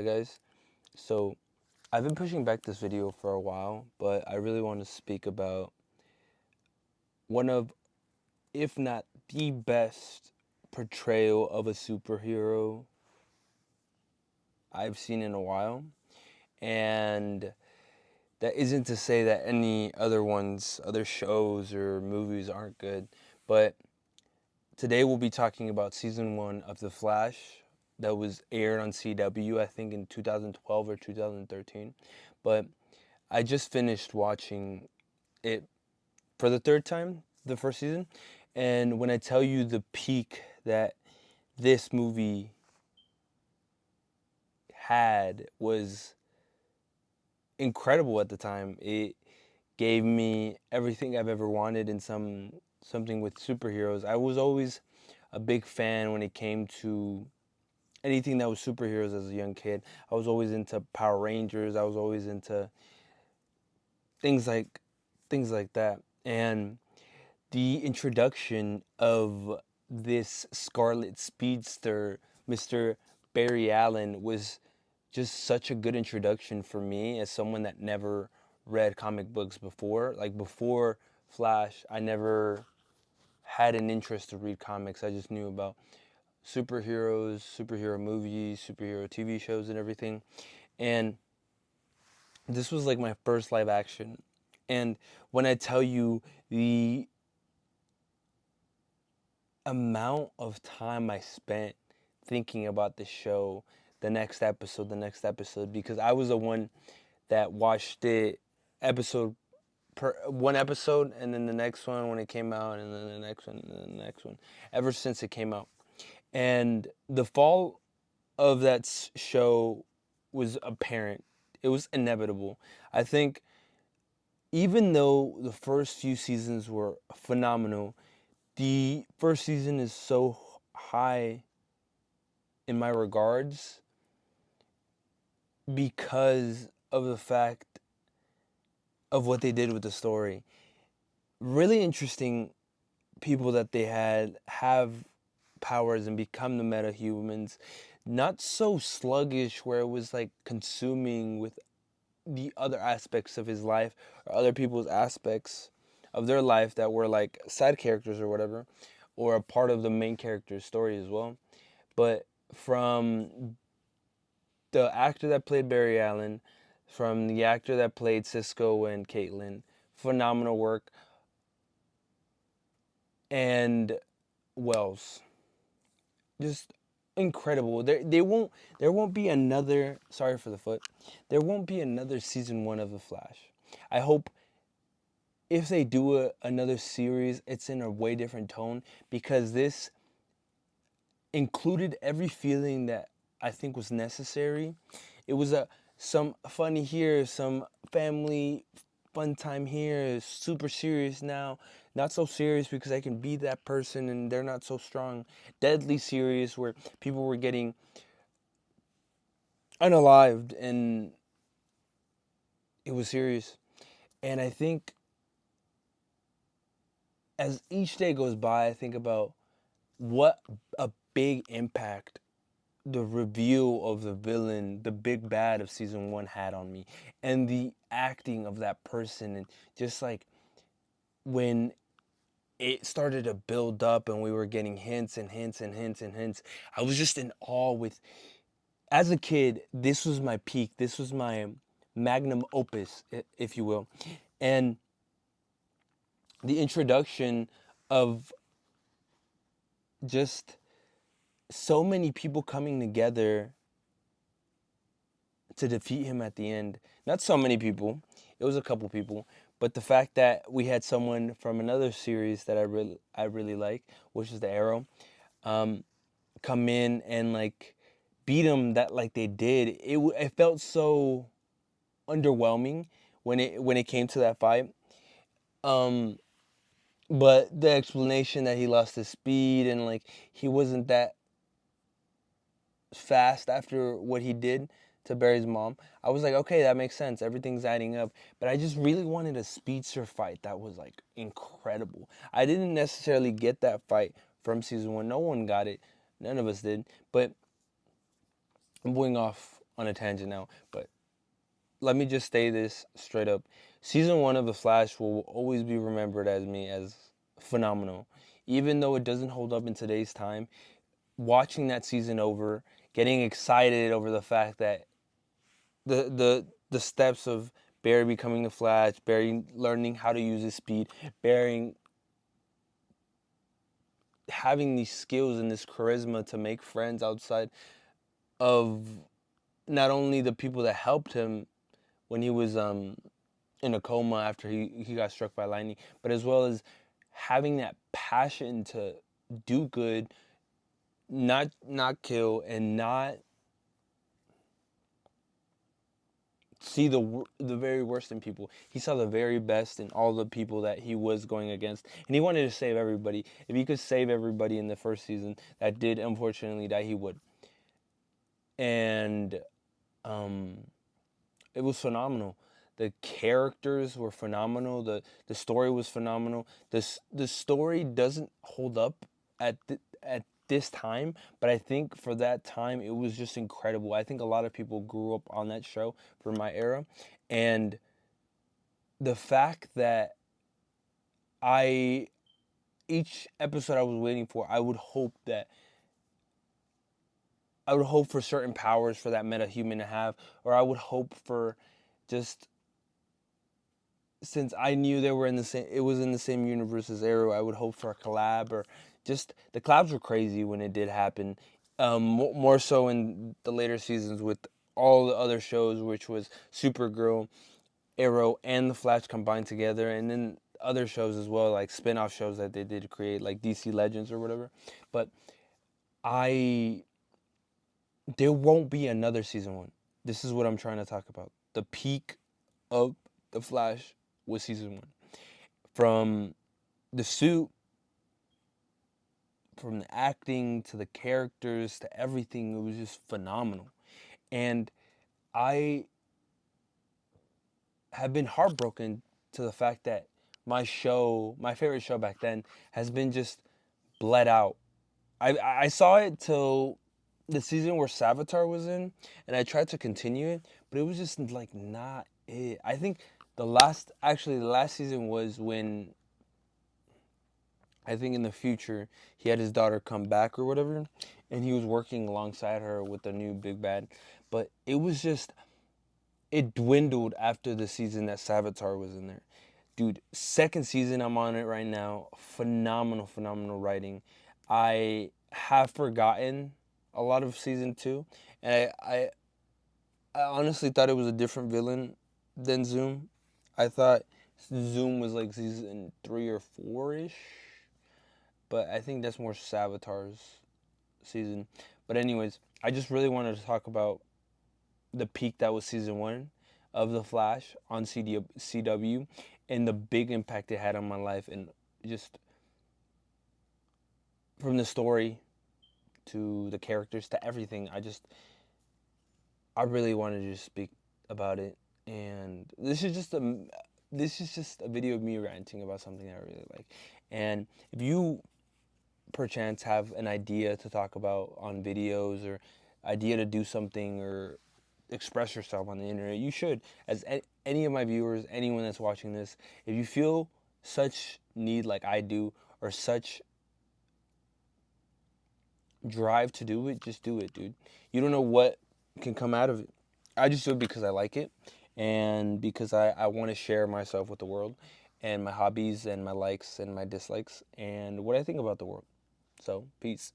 Hi guys, so I've been pushing back this video for a while, but I really want to speak about one of, if not the best portrayal of a superhero I've seen in a while. And that isn't to say that any other shows or movies aren't good, but today we'll be talking about season 1 of The Flash that was aired on CW, I think in 2012 or 2013. But I just finished watching it for the third time, the first season. And when I tell you the peak that this movie had was incredible at the time. It gave me everything I've ever wanted in something with superheroes. I was always a big fan when it came to anything that was superheroes as a young kid. I was always into Power Rangers. I was always into things like things like that. And the introduction of this Scarlet Speedster, Mr. Barry Allen, was just such a good introduction for me as someone that never read comic books before. Like before Flash, I never had an interest to read comics. I just knew about superheroes, superhero movies, superhero TV shows, and everything. And this was like my first live action. And when I tell you the amount of time I spent thinking about the show, the next episode, because I was the one that watched it episode per one episode, and then the next one when it came out, and then the next one, and then the next one, ever since it came out. And the fall of that show was apparent. It was inevitable. I think even though the first few seasons were phenomenal, the first season is so high in my regards because of the fact of what they did with the story. Really interesting people that they had have powers and become the metahumans. Not so sluggish where it was like consuming with the other aspects of his life or other people's aspects of their life that were like side characters or whatever, or a part of the main character's story as well. But from the actor that played Barry Allen, from the actor that played Cisco and Caitlin, phenomenal work. And Wells, just incredible. There won't be another. Sorry for the foot. There won't be another season 1 of The Flash. I hope if they do another series, it's in a way different tone because this included every feeling that I think was necessary. It was some funny here, some family fun time here, super serious now, not so serious because I can be that person and they're not so strong, deadly serious where people were getting unalived and it was serious. And I think as each day goes by, I think about what a big impact the reveal of the villain, the big bad of season 1 had on me, and the acting of that person, and just like when it started to build up and we were getting hints and hints and hints and hints, I was just in awe with. As a kid, this was my peak. This was my magnum opus, if you will, and the introduction of just so many people coming together to defeat him at the end. Not so many people. It was a couple people, but the fact that we had someone from another series that I really like, which is the Arrow, um, come in and like beat him that like they did. It felt so underwhelming when it came to that fight. Um, but the explanation that he lost his speed and like he wasn't that fast after what he did to Barry's mom, I was like, okay, that makes sense. Everything's adding up. But I just really wanted a speedster fight that was like incredible. I didn't necessarily get that fight from season 1. No one got it. None of us did. But I'm going off on a tangent now, but let me just say this straight up. Season 1 of The Flash will always be remembered as me as phenomenal. Even though it doesn't hold up in today's time, watching that season over, getting excited over the fact that the steps of Barry becoming the Flash, Barry learning how to use his speed, Barry having these skills and this charisma to make friends outside of not only the people that helped him when he was in a coma after he got struck by lightning, but as well as having that passion to do good, not kill, and not see the very worst in people. He saw the very best in all the people that he was going against, and he wanted to save everybody. If he could save everybody in the first season that did unfortunately die, he would. And um, it was phenomenal. The characters were phenomenal. The story was phenomenal. The story doesn't hold up at this time, but I think for that time it was just incredible. I think a lot of people grew up on that show for my era, and the fact that I each episode I was waiting for, I would hope for certain powers for that meta human to have, or I would hope for just since I knew they were in the same, it was in the same universe as Arrow, I would hope for a collab or just the collabs were crazy when it did happen. More so in the later seasons with all the other shows, which was Supergirl, Arrow, and the Flash combined together, and then other shows as well, like spin-off shows that they did create, like DC Legends or whatever. But I, there won't be another season 1. This is what I'm trying to talk about. The peak of the Flash was season 1. From the suit, from the acting to the characters to everything, it was just phenomenal. And I have been heartbroken to the fact that my favorite show back then, has been just bled out. I saw it till the season where Savitar was in, and I tried to continue it, but it was just like not it. I think the last season was when I think in the future he had his daughter come back or whatever, and he was working alongside her with the new big bad. But it was just, it dwindled after the season that Savitar was in there. Dude, second season, I'm on it right now. Phenomenal, phenomenal writing. I have forgotten a lot of season 2, and I honestly thought it was a different villain than Zoom. I thought Zoom was like season 3 or 4 ish, but I think that's more Savitar's season. But anyways, I just really wanted to talk about the peak that was season 1 of The Flash on CW, and the big impact it had on my life, and just from the story to the characters to everything. I really wanted to just speak about it, and this is just a video of me ranting about something I really like. And if you perchance have an idea to talk about on videos, or idea to do something or express yourself on the internet, you should. As any of my viewers, anyone that's watching this, if you feel such need like I do, or such drive to do it, just do it, dude. You don't know what can come out of it. I just do it because I like it, and because I want to share myself with the world, and my hobbies and my likes and my dislikes and what I think about the world. So, peace.